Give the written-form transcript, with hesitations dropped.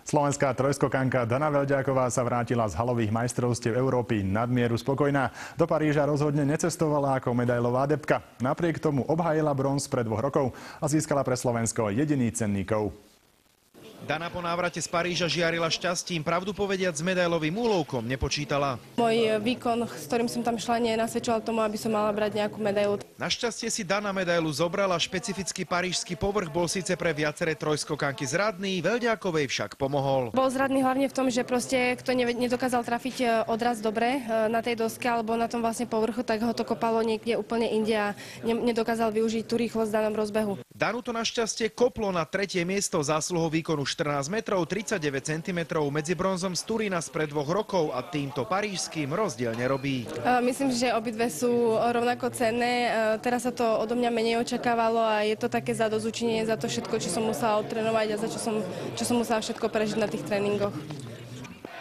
Slovenská trojskokanka Dana Veľďáková sa vrátila z halových majstrovstiev Európy nadmieru spokojná. Do Paríža rozhodne necestovala ako medailová adeptka. Napriek tomu obhájila bronz pred 2 rokov a získala pre Slovensko jediný cenný kov. Dana po návrate z Paríža žiarila šťastím, pravdu povediac s medailovým úlovkom nepočítala. Môj výkon, s ktorým som tam šla, nenasvedčoval tomu, aby som mala brať nejakú medailu. Našťastie si Dana medailu zobrala, špecifický parížský povrch bol síce pre viaceré trojskokanky zradný, Veľďákovej však pomohol. Bol zradný hlavne v tom, že proste kto nedokázal trafiť odraz dobre na tej doske alebo na tom vlastne povrchu, tak ho to kopalo niekde úplne inde a nedokázal využiť tú rýchlosť v danom rozbehu. Danu to našťastie koplo na 3. miesto, zásluhou výkonu 14 metrov 39 cm medzi bronzom z Turína spred 2 rokov a týmto parížským rozdiel nerobí. Myslím, že obidve sú rovnako cenné. Teraz sa to odo mňa menej očakávalo a je to také zadosťučinenie za to všetko, čo som musela odtrénovať a za čo som musela všetko prežiť na tých tréningoch.